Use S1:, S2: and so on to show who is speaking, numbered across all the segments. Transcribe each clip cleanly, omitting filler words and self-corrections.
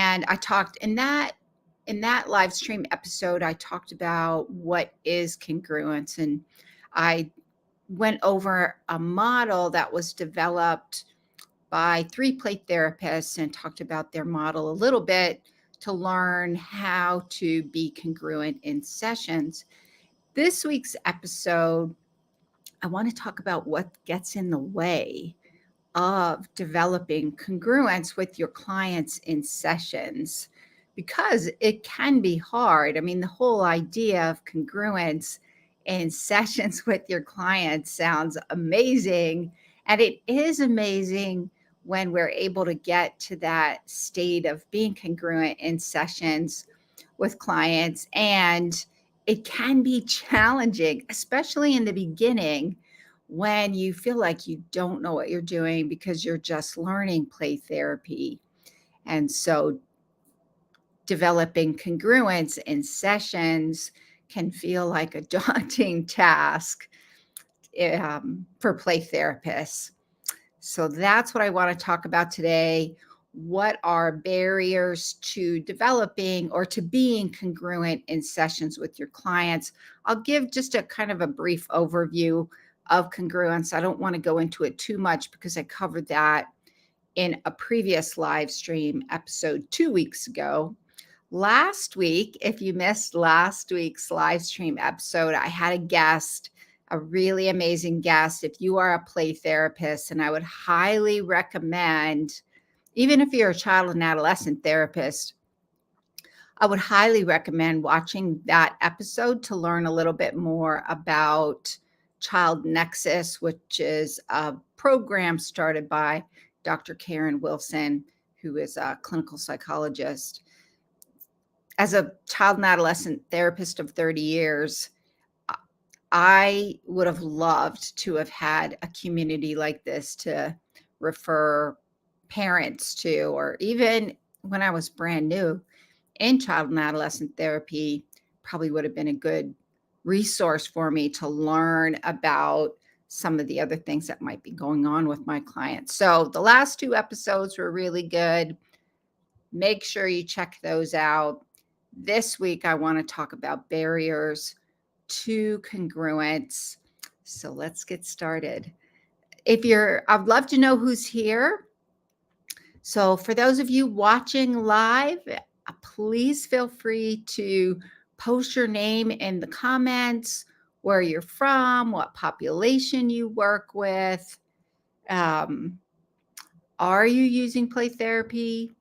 S1: And I talked in that live stream episode, I talked about what is congruence, and I went over a model that was developed by 3 play therapists and talked about their model a little bit to learn how to be congruent in sessions. This week's episode, I want to talk about what gets in the way of developing congruence with your clients in sessions, because it can be hard. I mean, the whole idea of congruence in sessions with your clients sounds amazing. And it is amazing when we're able to get to that state of being congruent in sessions with clients. And it can be challenging, especially in the beginning, when you feel like you don't know what you're doing because you're just learning play therapy. And so developing congruence in sessions can feel like a daunting task for play therapists. So that's what I want to talk about today. What are barriers to developing or to being congruent in sessions with your clients? I'll give just a kind of a brief overview of congruence. I don't want to go into it too much because I covered that in a previous live stream episode 2 weeks ago. Last week, if you missed last week's live stream episode, I had a guest, a really amazing guest. If you are a play therapist, and I would highly recommend, even if you're a child and adolescent therapist, I would highly recommend watching that episode to learn a little bit more about Child Nexus, which is a program started by Dr. Karen Wilson, who is a clinical psychologist. As a child and adolescent therapist of 30 years, I would have loved to have had a community like this to refer parents to, or even when I was brand new in child and adolescent therapy, probably would have been a good resource for me to learn about some of the other things that might be going on with my clients. So the last 2 episodes were really good. Make sure you check those out. This week, I want to talk about barriers to congruence. So let's get started. I'd love to know who's here. So for those of you watching live, please feel free to post your name in the comments, where you're from, what population you work with. Are you using play therapy?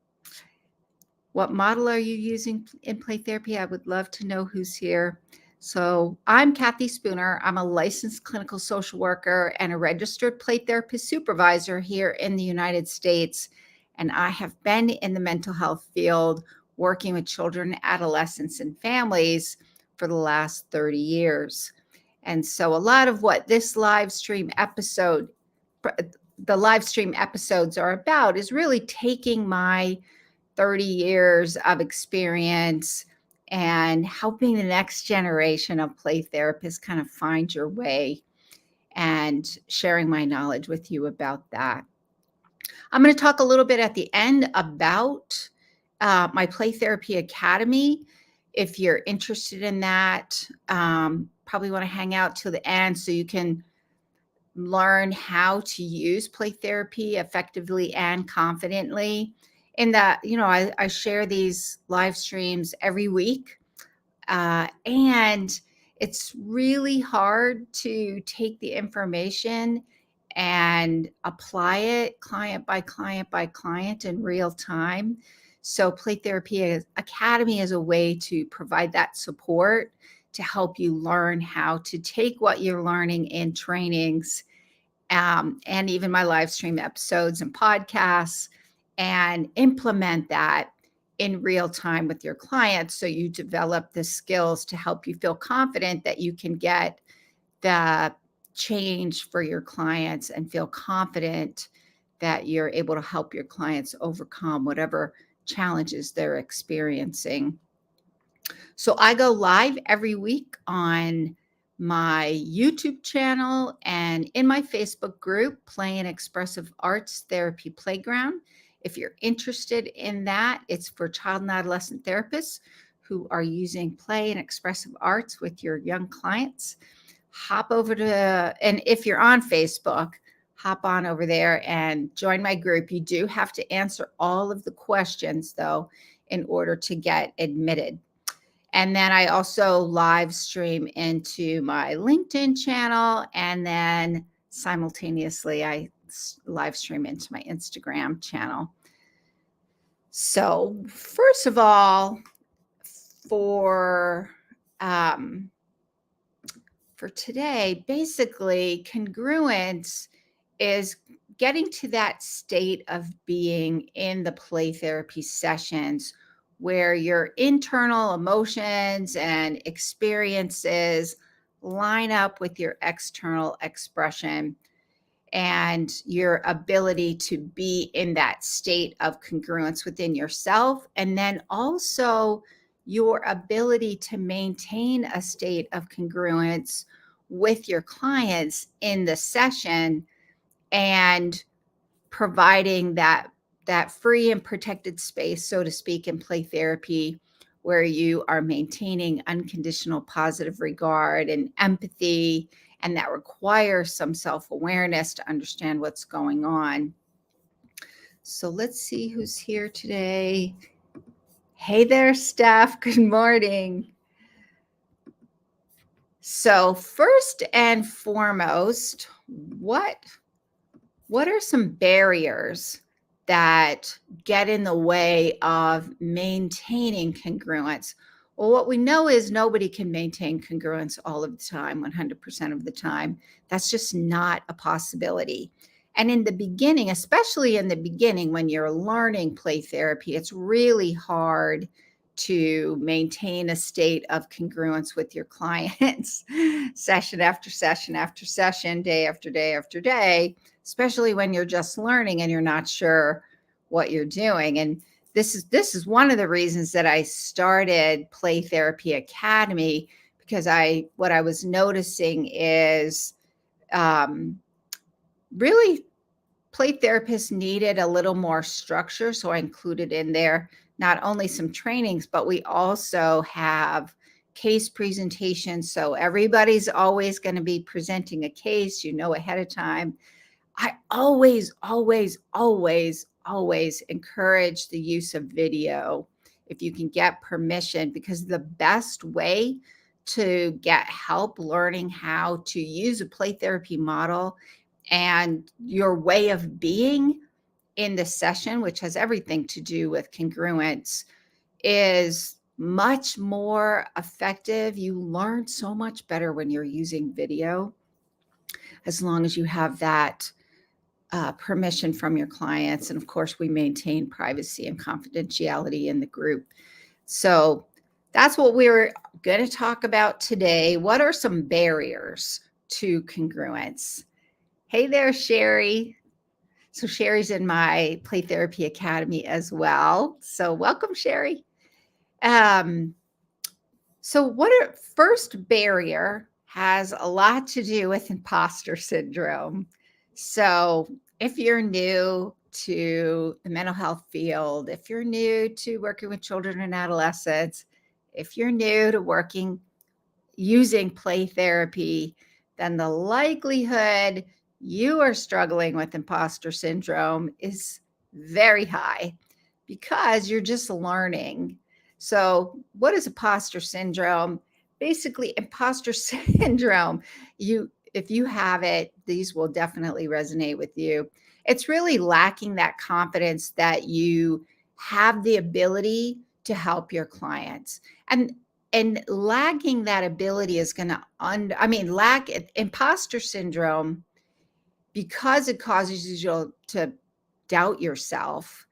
S1: What model are you using in play therapy? I would love to know who's here. So I'm Kathy Spooner. I'm a licensed clinical social worker and a registered play therapist supervisor here in the United States. And I have been in the mental health field working with children, adolescents, and families for the last 30 years. And so a lot of what the live stream episodes are about is really taking my 30 years of experience and helping the next generation of play therapists kind of find your way, and sharing my knowledge with you about that. I'm going to talk a little bit at the end about my Play Therapy Academy. If you're interested in that, probably want to hang out till the end so you can learn how to use play therapy effectively and confidently. In that, I share these live streams every week. And it's really hard to take the information and apply it client by client by client in real time. So Play Therapy Academy is a way to provide that support to help you learn how to take what you're learning in trainings, and even my live stream episodes and podcasts, and implement that in real time with your clients, so you develop the skills to help you feel confident that you can get the change for your clients, and feel confident that you're able to help your clients overcome whatever challenges they're experiencing. So I go live every week on my YouTube channel and in my Facebook group, Play and Expressive Arts Therapy Playground. If you're interested in that, it's for child and adolescent therapists who are using play and expressive arts with your young clients. Hop over to, and if you're on Facebook, hop on over there and join my group. You do have to answer all of the questions, though, in order to get admitted. And then I also live stream into my LinkedIn channel, and then simultaneously I live stream into my Instagram channel. So first of all, for today, basically congruence is getting to that state of being in the play therapy sessions where your internal emotions and experiences line up with your external expression and your ability to be in that state of congruence within yourself, and then also your ability to maintain a state of congruence with your clients in the session, and providing that free and protected space, so to speak, in play therapy, where you are maintaining unconditional positive regard and empathy, and that requires some self-awareness to understand what's going on. So let's see who's here today. Hey there, Steph. Good morning. So first and foremost, what are some barriers that get in the way of maintaining congruence? Well, what we know is nobody can maintain congruence all of the time, 100% of the time. That's just not a possibility. And in the beginning, especially in the beginning, when you're learning play therapy, it's really hard to maintain a state of congruence with your clients session after session after session, day after day after day, especially when you're just learning and you're not sure what you're doing. And this is one of the reasons that I started Play Therapy Academy, because what I was noticing is really play therapists needed a little more structure. So I included in there not only some trainings, but we also have case presentations. So everybody's always going to be presenting a case, ahead of time. I always encourage the use of video if you can get permission, because the best way to get help learning how to use a play therapy model and your way of being in the session, which has everything to do with congruence, is much more effective. You learn so much better when you're using video, as long as you have that permission from your clients. And of course, we maintain privacy and confidentiality in the group. So that's what we're going to talk about today. What are some barriers to congruence? Hey there, Sherry. So Sherry's in my Play Therapy Academy as well. So welcome, Sherry. So first barrier has a lot to do with imposter syndrome. So if you're new to the mental health field, if you're new to working with children and adolescents, if you're new to using play therapy, then the likelihood you are struggling with imposter syndrome is very high, because you're just learning. So what is imposter syndrome? Basically, imposter syndrome, if you have it, these will definitely resonate with you. It's really lacking that confidence that you have the ability to help your clients. And lacking that ability is going to imposter syndrome, because it causes you to doubt yourself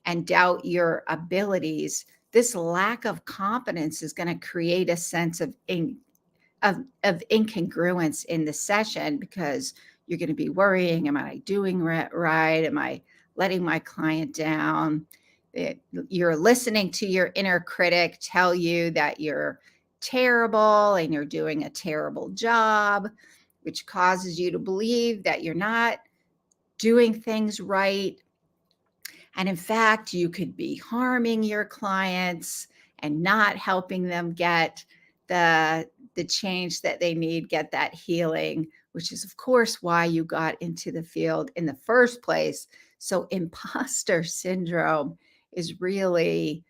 S1: and doubt your abilities. This lack of confidence is going to create a sense of incongruence in the session, because you're going to be worrying, am I doing right? Am I letting my client down? You're listening to your inner critic tell you that you're terrible and you're doing a terrible job, which causes you to believe that you're not doing things right. And in fact, you could be harming your clients and not helping them get the change that they need, get that healing, which is of course why you got into the field in the first place. So imposter syndrome is really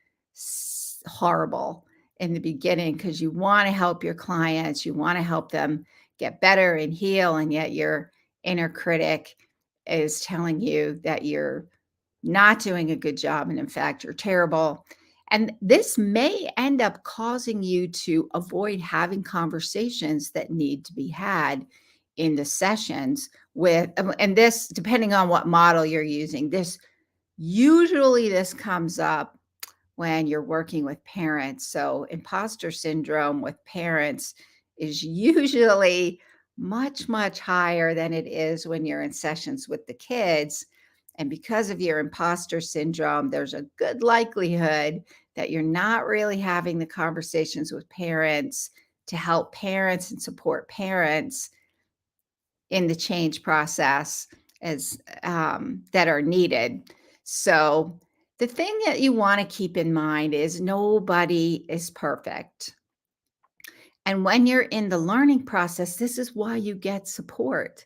S1: horrible in the beginning because you want to help your clients, you want to help them get better and heal, and yet your inner critic is telling you that you're not doing a good job, and in fact, you're terrible. And this may end up causing you to avoid having conversations that need to be had in the sessions with, and this, depending on what model you're using, this comes up when you're working with parents. So, imposter syndrome with parents is usually much, much higher than it is when you're in sessions with the kids. And because of your imposter syndrome, there's a good likelihood that you're not really having the conversations with parents to help parents and support parents in the change process as that are needed. So the thing that you want to keep in mind is nobody is perfect. And when you're in the learning process, this is why you get support.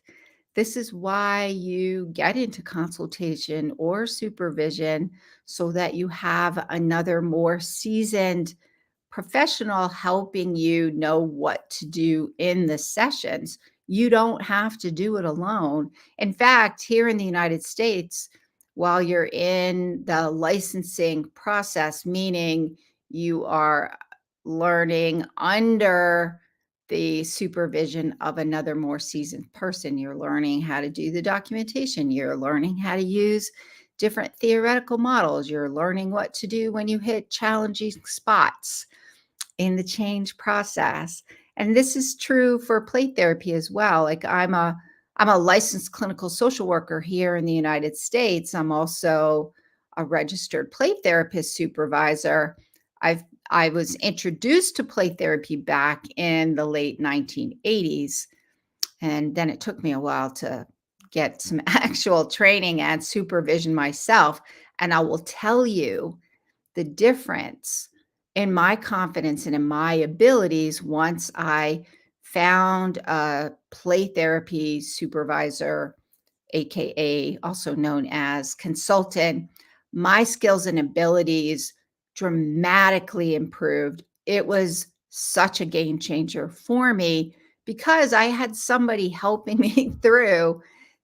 S1: This is why you get into consultation or supervision so that you have another more seasoned professional helping you know what to do in the sessions. You don't have to do it alone. In fact, here in the United States, while you're in the licensing process, meaning you are learning under the supervision of another more seasoned person, you're learning how to do the documentation, you're learning how to use different theoretical models, you're learning what to do when you hit challenging spots in the change process. And this is true for play therapy as well. Like I'm a licensed clinical social worker here in the United States. I'm also a registered play therapist supervisor. I was introduced to play therapy back in the late 1980s, and then it took me a while to get some actual training and supervision myself. And I will tell you the difference in my confidence and in my abilities once I found a play therapy supervisor, AKA also known as consultant. My skills and abilities dramatically improved. It was such a game changer for me because I had somebody helping me through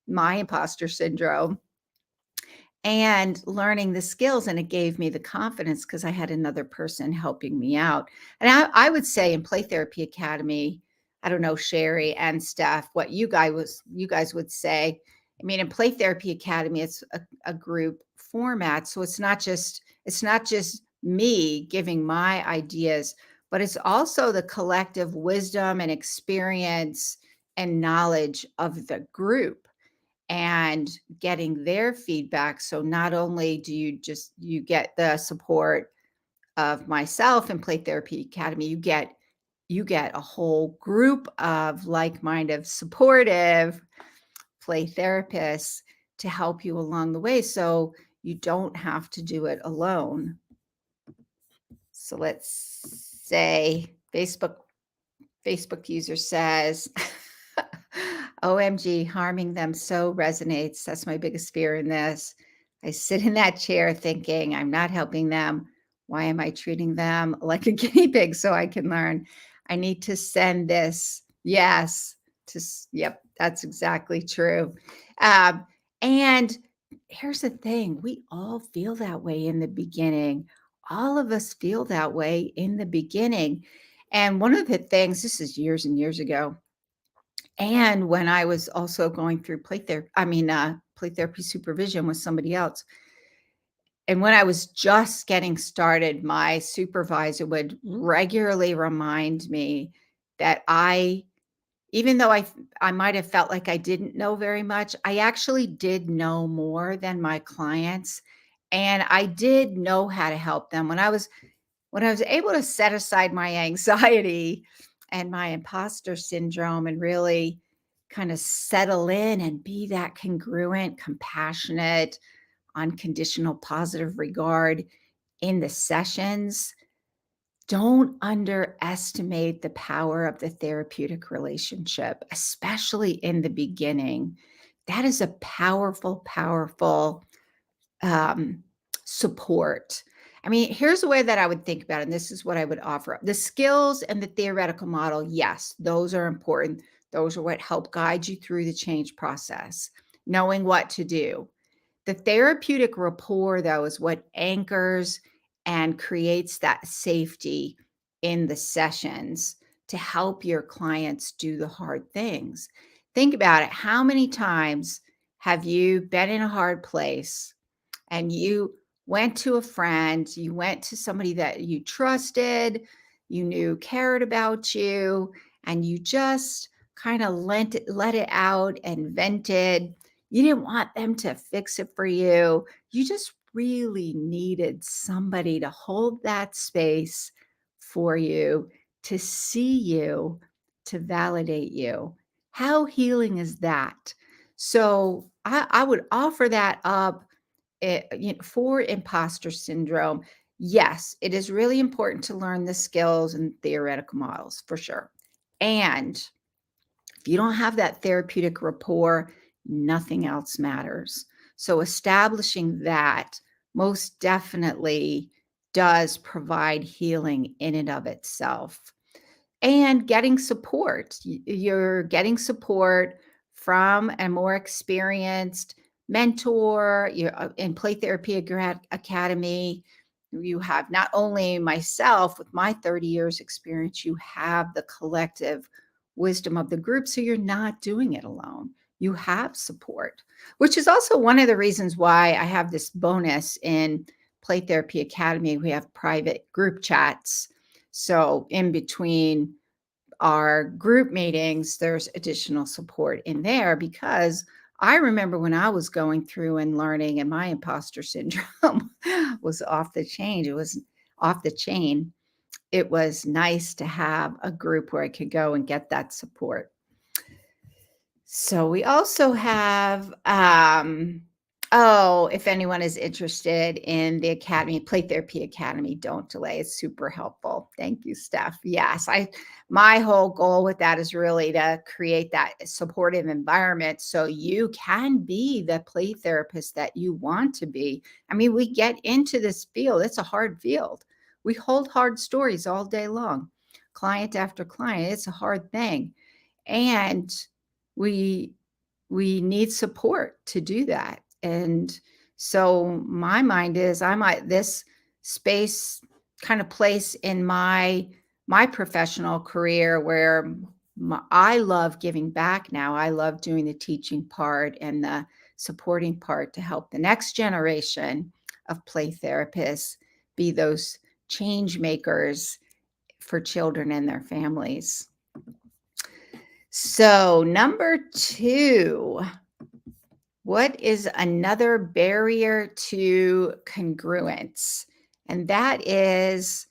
S1: my imposter syndrome and learning the skills, and it gave me the confidence because I had another person helping me out. And I would say in Play Therapy Academy, I don't know, Sherry and Steph, what you guys would say. I mean, in Play Therapy Academy, it's a group format, so it's not just me giving my ideas, but it's also the collective wisdom and experience and knowledge of the group and getting their feedback. So not only do you get the support of myself and Play Therapy Academy, you get a whole group of like-minded, supportive play therapists to help you along the way. So you don't have to do it alone. So let's say Facebook user says, OMG, harming them so resonates. That's my biggest fear in this. I sit in that chair thinking, I'm not helping them. Why am I treating them like a guinea pig so I can learn? I need to send this. Yes. Yep, that's exactly true. And here's the thing, we all feel that way in the beginning. All of us feel that way in the beginning. And one of the things, this is years and years ago, and when I was also going through play therapy supervision with somebody else. And when I was just getting started, my supervisor would regularly remind me that even though I might have felt like I didn't know very much, I actually did know more than my clients. And I did know how to help them. When I was able to set aside my anxiety and my imposter syndrome and really kind of settle in and be that congruent, compassionate, unconditional positive regard in the sessions, don't underestimate the power of the therapeutic relationship, especially in the beginning. That is a powerful, powerful um, support. I mean, here's the way that I would think about it, and this is what I would offer up. The skills and the theoretical model, yes, those are important. Those are what help guide you through the change process, knowing what to do. The therapeutic rapport, though, is what anchors and creates that safety in the sessions to help your clients do the hard things. Think about it. How many times have you been in a hard place and you went to a friend, you went to somebody that you trusted, you knew cared about you, and you just kind of let it out and vented. You didn't want them to fix it for you. You just really needed somebody to hold that space for you, to see you, to validate you. How healing is that? So I would offer that up for imposter syndrome. Yes, it is really important to learn the skills and theoretical models for sure. And if you don't have that therapeutic rapport, nothing else matters. So establishing that most definitely does provide healing in and of itself. And getting support. You're getting support from a more experienced mentor. You're in Play Therapy Academy. You have not only myself with my 30 years experience, you have the collective wisdom of the group. So you're not doing it alone. You have support, which is also one of the reasons why I have this bonus in Play Therapy Academy. We have private group chats. So in between our group meetings, there's additional support in there because I remember when I was going through and learning and my imposter syndrome was off the chain. It was off the chain. It was nice to have a group where I could go and get that support. So we also have, if anyone is interested in the Academy, Play Therapy Academy, don't delay. It's super helpful. Thank you, Steph. Yes, my whole goal with that is really to create that supportive environment so you can be the play therapist that you want to be. I mean, we get into this field. It's a hard field. We hold hard stories all day long, client after client. It's a hard thing. And we we need support to do that. And so my mind is I'm at this space kind of place in my professional career where I love giving back now. I love doing the teaching part and the supporting part to help the next generation of play therapists be those change makers for children and their families. So, number 2, what is another barrier to congruence? And that is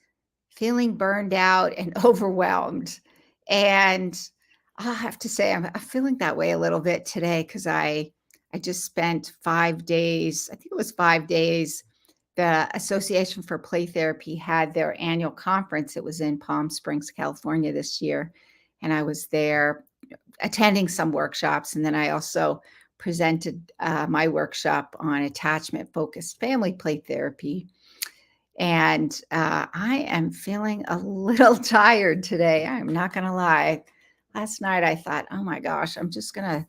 S1: feeling burned out and overwhelmed. And I'll have to say, I'm feeling that way a little bit today because I just spent 5 days, I think it was 5 days. The Association for Play Therapy had their annual conference. It was in Palm Springs, California this year. And I was there attending some workshops. And then I also presented my workshop on attachment focused family play therapy. And I am feeling a little tired today. I'm not going to lie. Last night I thought, oh my gosh, I'm just going to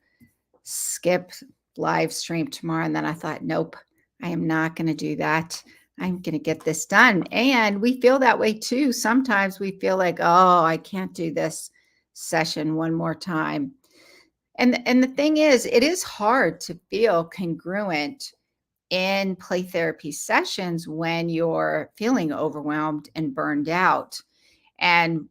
S1: skip live stream tomorrow. And then I thought, nope, I am not going to do that. I'm going to get this done. And we feel that way too. Sometimes we feel like, oh, I can't do this session one more time. And the thing is, it is hard to feel congruent in play therapy sessions when you're feeling overwhelmed and burned out. And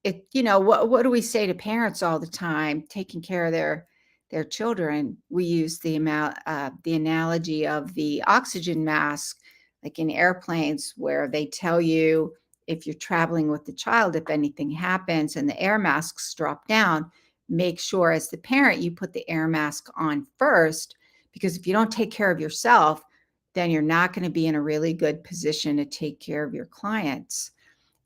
S1: what do we say to parents all the time taking care of their children? We use the analogy of the oxygen mask, like in airplanes, where they tell you if you're traveling with the child, if anything happens and the air masks drop down, make sure as the parent you put the air mask on first, because if you don't take care of yourself, then you're not going to be in a really good position to take care of your clients.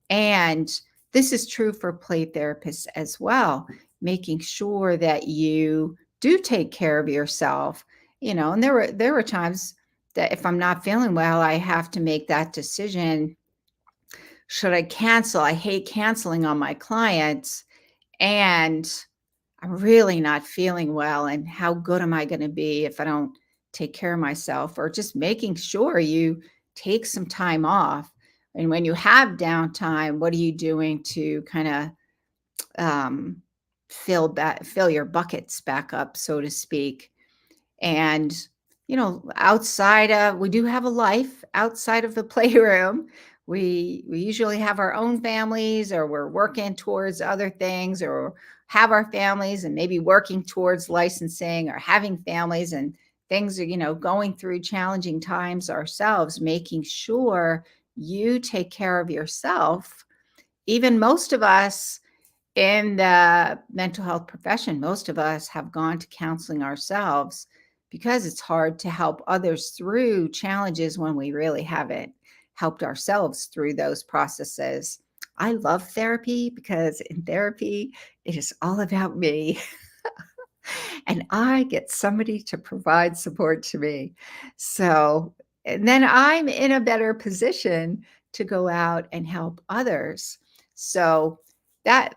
S1: And this is true for play therapists as well, making sure that you do take care of yourself. And there were times that if I'm not feeling well, I have to make that decision. Should I cancel? I hate canceling on my clients, and I'm really not feeling well. And how good am I going to be if I don't take care of myself? Or just making sure you take some time off. And when you have downtime, what are you doing to kind of um, fill your buckets back up, so to speak? And, outside of, we do have a life outside of the playroom. We usually have our own families, or we're working towards other things, or have our families and maybe working towards licensing, or having families and things are, going through challenging times ourselves, making sure you take care of yourself. Even most of us in the mental health profession, most of us have gone to counseling ourselves because it's hard to help others through challenges when we really haven't helped ourselves through those processes. I love therapy because in therapy, it is all about me. And I get somebody to provide support to me. So, and then I'm in a better position to go out and help others. So, that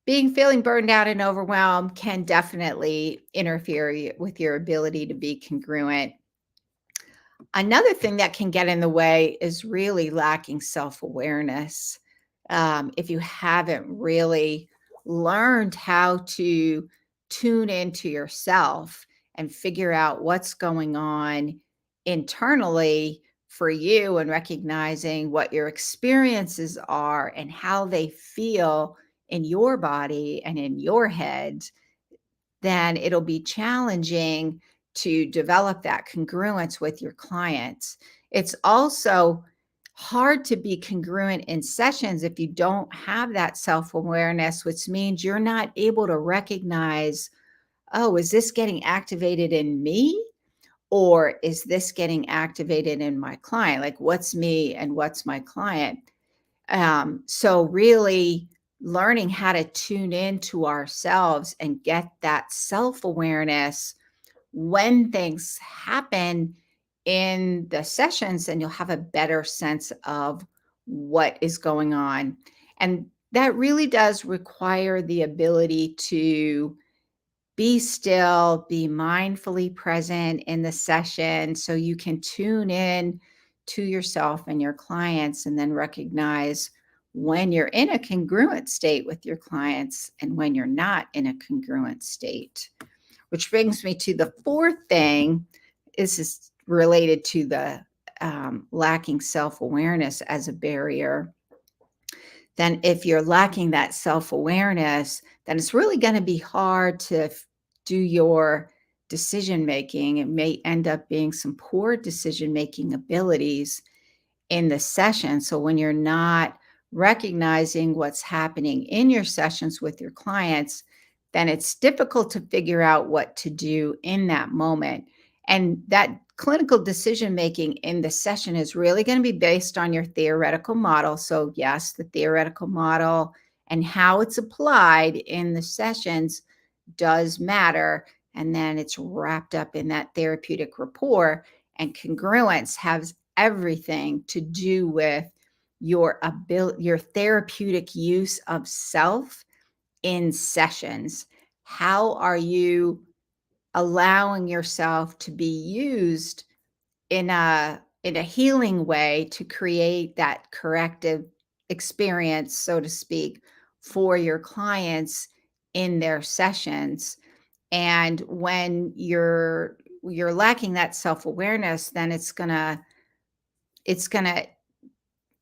S1: feeling burned out and overwhelmed can definitely interfere with your ability to be congruent. Another thing that can get in the way is really lacking self-awareness. If you haven't really learned how to tune into yourself and figure out what's going on internally for you, and recognizing what your experiences are and how they feel in your body and in your head, then it'll be challenging to develop that congruence with your clients. It's also hard to be congruent in sessions if you don't have that self-awareness, which means you're not able to recognize, oh, is this getting activated in me? Or is this getting activated in my client? Like, what's me and what's my client? So really learning how to tune into ourselves and get that self-awareness when things happen in the sessions, and you'll have a better sense of what is going on. And that really does require the ability to be still, be mindfully present in the session so you can tune in to yourself and your clients, and then recognize when you're in a congruent state with your clients and when you're not in a congruent state. Which brings me to the fourth thing. This is related to the lacking self-awareness as a barrier. Then if you're lacking that self-awareness, then it's really going to be hard to do your decision making. It may end up being some poor decision making abilities in the session. So when you're not recognizing what's happening in your sessions with your clients, then it's difficult to figure out what to do in that moment. And that clinical decision making in the session is really going to be based on your theoretical model. So, yes, the theoretical model and how it's applied in the sessions does matter. And then it's wrapped up in that therapeutic rapport. And congruence has everything to do with your ability, your therapeutic use of self in sessions. How are you allowing yourself to be used in a healing way to create that corrective experience, so to speak, for your clients in their sessions? And when you're lacking that self-awareness, then it's gonna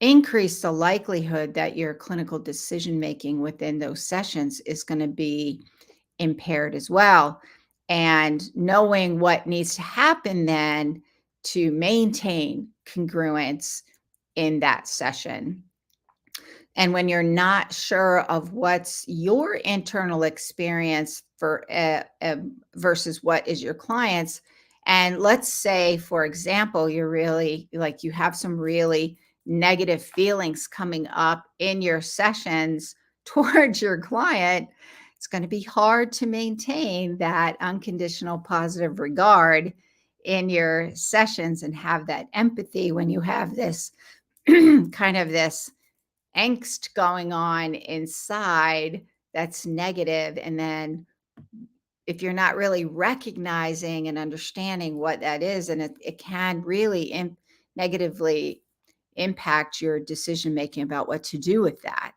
S1: increase the likelihood that your clinical decision making within those sessions is going to be impaired as well. And knowing what needs to happen then to maintain congruence in that session. And when you're not sure of what's your internal experience for versus what is your client's, And let's say, for example, you're really like you have some really negative feelings coming up in your sessions towards your client. It's going to be hard to maintain that unconditional positive regard in your sessions and have that empathy when you have this kind of this angst going on inside that's negative. And then if you're not really recognizing and understanding what that is, and it can really negatively impact your decision making about what to do with that.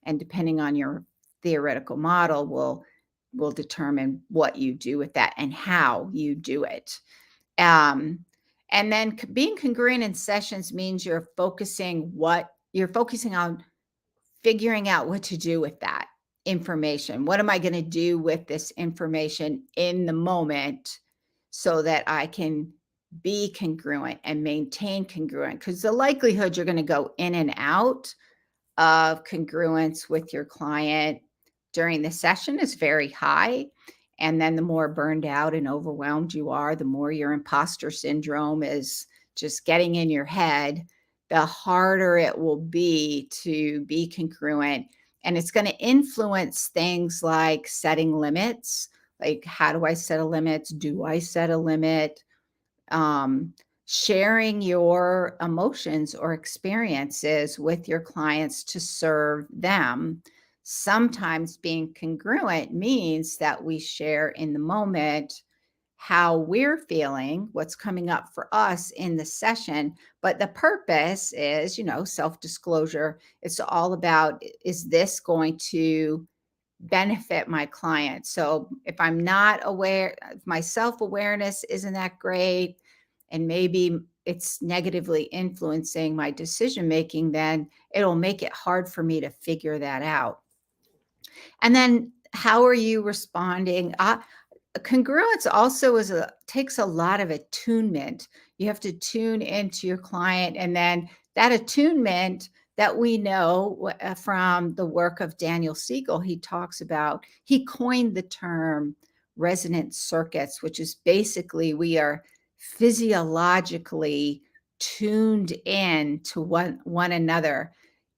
S1: And depending on your theoretical model will determine what you do with that and how you do it. Um, and then being congruent in sessions means you're focusing on figuring out what to do with that information. What am I going to do with this information in the moment so that I can be congruent and maintain congruent? Because the likelihood you're going to go in and out of congruence with your client during the session is very high. And then the more burned out and overwhelmed you are, the more your imposter syndrome is just getting in your head, the harder it will be to be congruent. And it's going to influence things like setting limits. Like, how do I set a limit? Do I set a limit? um, Sharing your emotions or experiences with your clients to serve them. Sometimes being congruent means that we share in the moment how we're feeling, what's coming up for us in the session. But the purpose is, self disclosure. It's all about, is this going to benefit my clients? So if I'm not aware, if my self-awareness isn't that great, and maybe it's negatively influencing my decision making, then it'll make it hard for me to figure that out. And then how are you responding? Congruence also takes a lot of attunement. You have to tune into your client, and then that attunement that we know from the work of Daniel Siegel, he coined the term resonant circuits, which is basically we are physiologically tuned in to one another,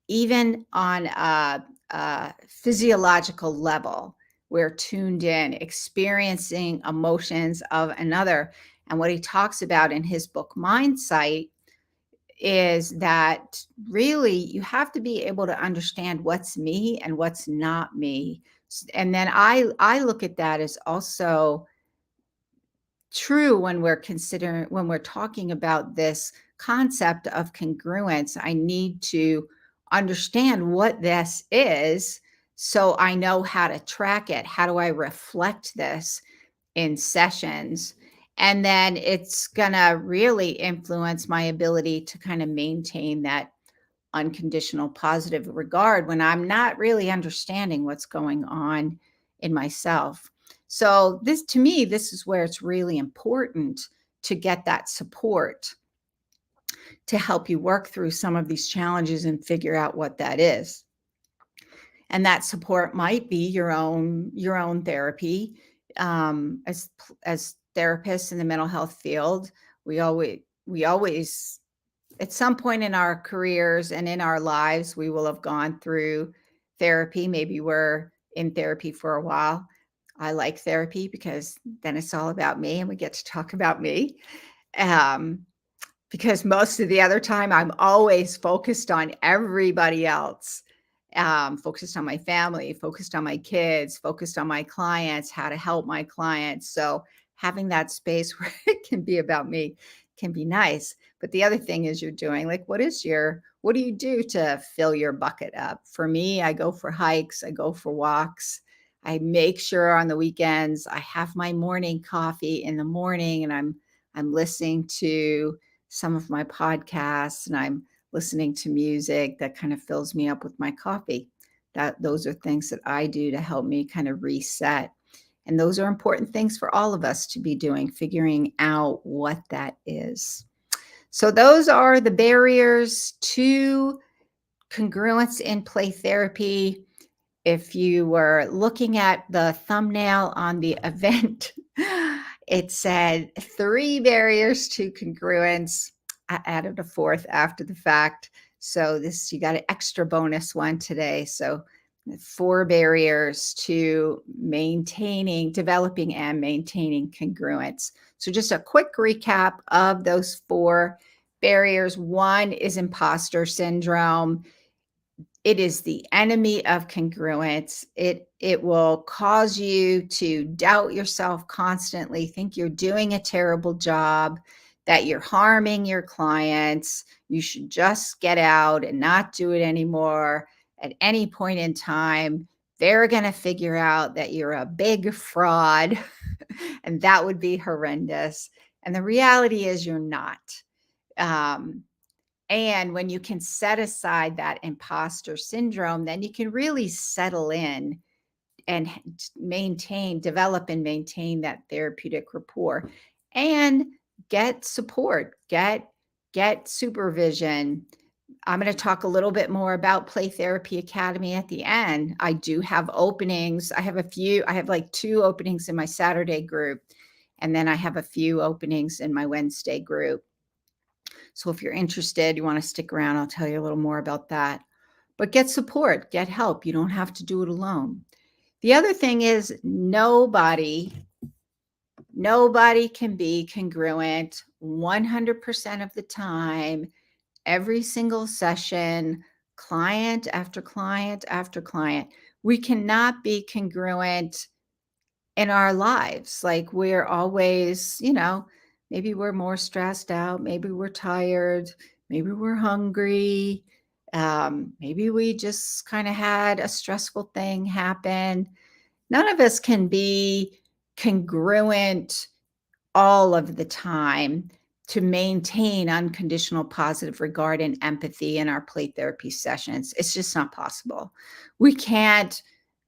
S1: even on a physiological level. We're tuned in, experiencing emotions of another. And what he talks about in his book, Mindsight, is that really you have to be able to understand what's me and what's not me. And then I look at that as also true when we're talking about this concept of congruence. I need to understand what this is so I know how to track it. How do I reflect this in sessions? And then it's going to really influence my ability to kind of maintain that unconditional positive regard when I'm not really understanding what's going on in myself. So to me, this is where it's really important to get that support to help you work through some of these challenges and figure out what that is. And that support might be your own therapy. As therapists in the mental health field, we always at some point in our careers and in our lives, we will have gone through therapy. Maybe we're in therapy for a while. I like therapy because then it's all about me and we get to talk about me. Because most of the other time I'm always focused on everybody else, focused on my family, focused on my kids, focused on my clients, how to help my clients. So having that space where it can be about me can be nice. But the other thing is you're doing like, what do you do to fill your bucket up? For me, I go for hikes, I go for walks. I make sure on the weekends I have my morning coffee in the morning, and I'm listening to some of my podcasts, and I'm listening to music that kind of fills me up with my coffee. Those are things that I do to help me kind of reset. And those are important things for all of us to be doing, figuring out what that is. So those are the barriers to congruence in play therapy. If you were looking at the thumbnail on the event, It said 3 barriers to congruence. I added a 4th after the fact. So this, you got an extra bonus one today. So 4 barriers to developing and maintaining congruence. So just a quick recap of those 4 barriers. 1 is imposter syndrome. It is the enemy of congruence. It will cause you to doubt yourself constantly, think you're doing a terrible job, that you're harming your clients. You should just get out and not do it anymore. At any point in time, they're going to figure out that you're a big fraud, and that would be horrendous. And the reality is you're not. Um, and when you can set aside that imposter syndrome, then you can really settle in and develop and maintain that therapeutic rapport and get support, get supervision. I'm going to talk a little bit more about Play Therapy Academy at the end. I do have openings. I have like 2 openings in my Saturday group, and then I have a few openings in my Wednesday group. So if you're interested, you want to stick around, I'll tell you a little more about that. But get support, get help. You don't have to do it alone. The other thing is nobody can be congruent 100% of the time, every single session, client after client after client. We cannot be congruent in our lives. Like we're always, maybe we're more stressed out, maybe we're tired, maybe we're hungry, maybe we just kind of had a stressful thing happen. None of us can be congruent all of the time to maintain unconditional positive regard and empathy in our play therapy sessions. It's just not possible. We can't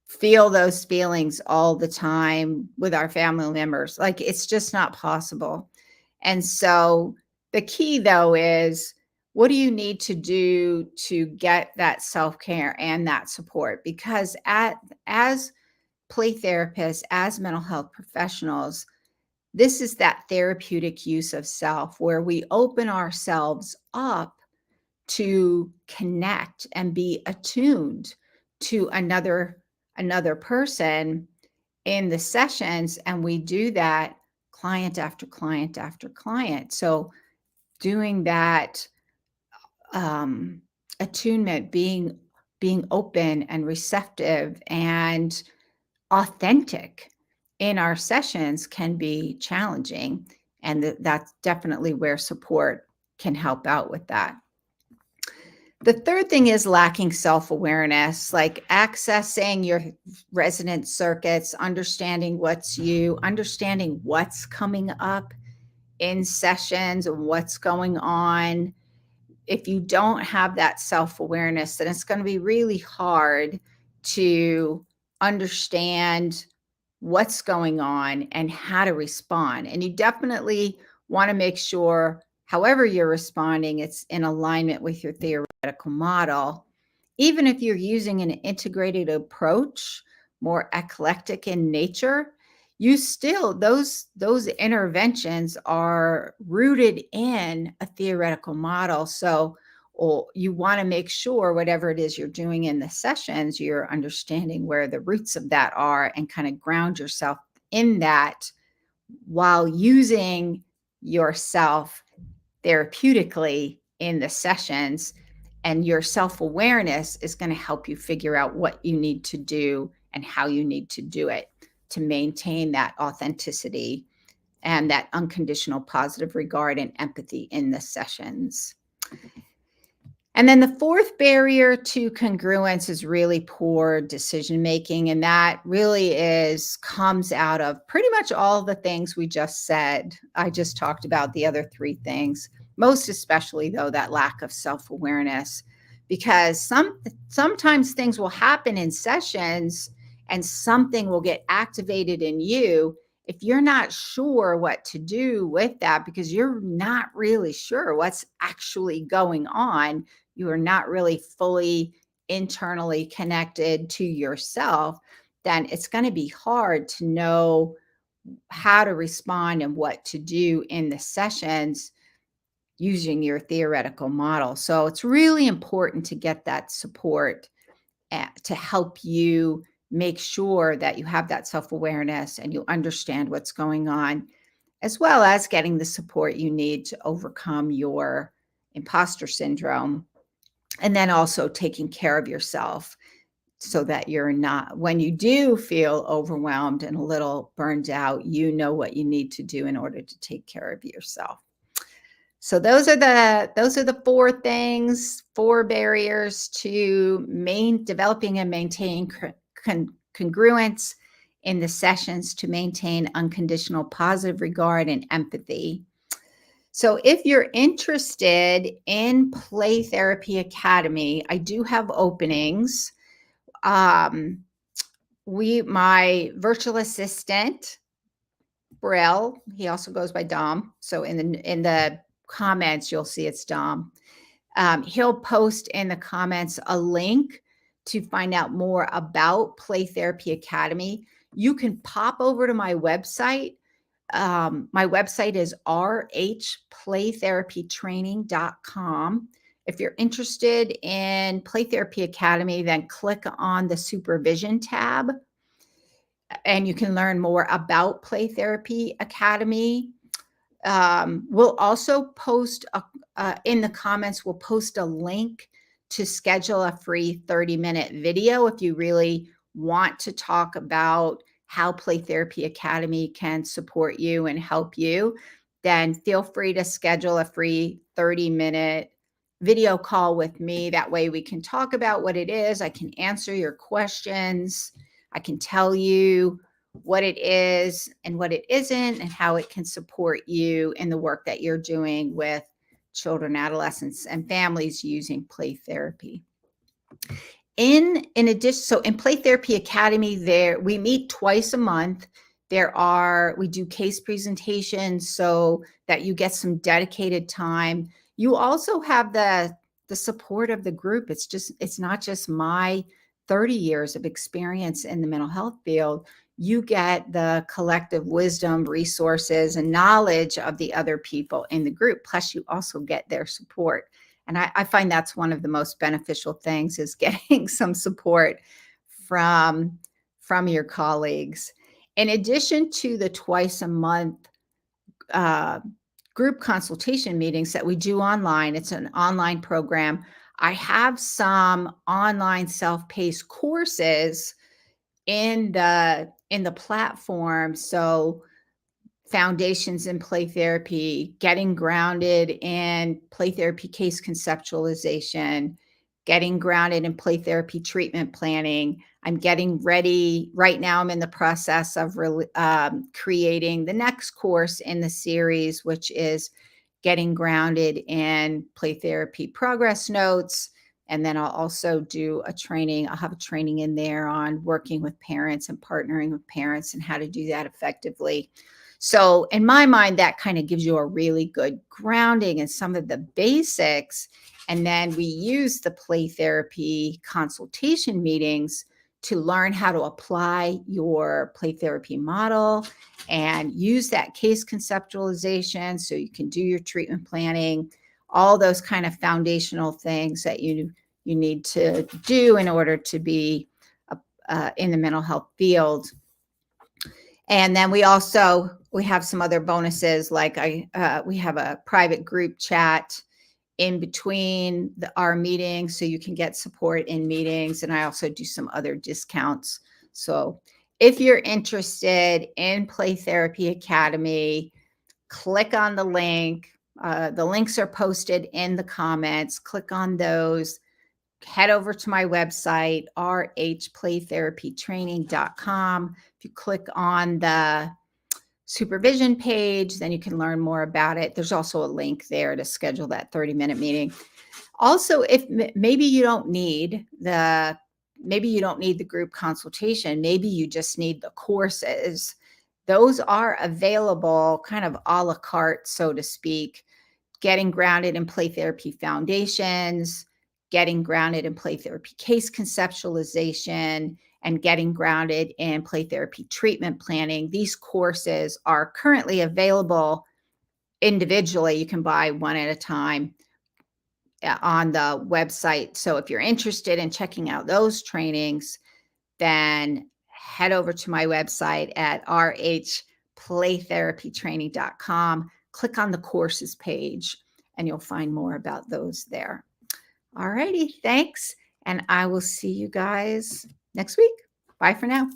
S1: feel those feelings all the time with our family members. Like it's just not possible. And so the key though is, what do you need to do to get that self-care and that support? Because as play therapists, as mental health professionals, this is that therapeutic use of self where we open ourselves up to connect and be attuned to another person in the sessions, and we do that client after client after client. So doing that attunement, being open and receptive and authentic in our sessions can be challenging, and that's definitely where support can help out with that. The third thing is lacking self-awareness, like accessing your resonant circuits, understanding understanding what's coming up in sessions and what's going on. If you don't have that self-awareness, then it's going to be really hard to understand what's going on and how to respond. And you definitely want to make sure, however you're responding, it's in alignment with your theoretical model. Even if you're using an integrated approach, more eclectic in nature, you still, those interventions are rooted in a theoretical model. So you want to make sure whatever it is you're doing in the sessions, you're understanding where the roots of that are and kind of ground yourself in that while using yourself therapeutically in the sessions. And your self-awareness is going to help you figure out what you need to do and how you need to do it to maintain that authenticity and that unconditional positive regard and empathy in the sessions. And then the fourth barrier to congruence is really poor decision making. And that really comes out of pretty much all the things we just said. I just talked about the other 3 things, most especially though, that lack of self-awareness, because sometimes things will happen in sessions and something will get activated in you. If you're not sure what to do with that, because you're not really sure what's actually going on, you are not really fully internally connected to yourself, then it's going to be hard to know how to respond and what to do in the sessions using your theoretical model. So it's really important to get that support to help you make sure that you have that self-awareness and you understand what's going on, as well as getting the support you need to overcome your imposter syndrome, and then also taking care of yourself so that you're not, when you do feel overwhelmed and a little burned out, you know what you need to do in order to take care of yourself. So those are the four things, four barriers to developing and maintaining congruence in the sessions to maintain unconditional positive regard and empathy. So if you're interested in Play Therapy Academy, I do have openings. My virtual assistant, Brill, he also goes by Dom. So in the comments, you'll see it's Dom. He'll post in the comments a link to find out more about Play Therapy Academy. You can pop over to my website. My website is rhplaytherapytraining.com. If you're interested in Play Therapy Academy, then click on the Supervision tab, and you can learn more about Play Therapy Academy. We'll also post in the comments, we'll post a link to schedule a free 30-minute video if you really want to talk about how Play Therapy Academy can support you and help you. Then feel free to schedule a free 30-minute video call with me. That way we can talk about what it is. I can answer your questions. I can tell you what it is and what it isn't, and how it can support you in the work that you're doing with children, adolescents, and families using play therapy. In addition, so in Play Therapy Academy, we meet twice a month. We do case presentations so that you get some dedicated time. You also have the support of the group. It's not just my 30 years of experience in the mental health field. You get the collective wisdom, resources, and knowledge of the other people in the group. Plus, you also get their support. And I find that's one of the most beneficial things, is getting some support from your colleagues. In addition to the twice a month group consultation meetings that we do online, it's an online program. I have some online self-paced courses in the platform. So foundations in play therapy, getting grounded in play therapy case conceptualization, getting grounded in play therapy treatment planning. I'm getting ready right now. I'm in the process of creating the next course in the series, which is getting grounded in play therapy progress notes. And then I'll also do a training. I'll have a training in there on working with parents and partnering with parents and how to do that effectively. So in my mind, that kind of gives you a really good grounding in some of the basics. And then we use the play therapy consultation meetings to learn how to apply your play therapy model and use that case conceptualization so you can do your treatment planning, all those kind of foundational things that you need to do in order to be in the mental health field. And then we have some other bonuses, like we have a private group chat in between our meetings, so you can get support in meetings. And I also do some other discounts. So if you're interested in Play Therapy Academy, click on the link. The links are posted in the comments. Click on those. Head over to my website, rhplaytherapytraining.com. If you click on the supervision page, then you can learn more about it. There's also a link there to schedule that 30-minute meeting. Also, if maybe you don't need the group consultation, maybe you just need the courses. Those are available kind of a la carte, so to speak. Getting grounded in play therapy foundations, getting grounded in play therapy case conceptualization, and getting grounded in play therapy treatment planning. These courses are currently available individually. You can buy one at a time on the website. So if you're interested in checking out those trainings, then head over to my website at rhplaytherapytraining.com. Click on the courses page and you'll find more about those there. All righty, thanks. And I will see you guys next week. Bye for now.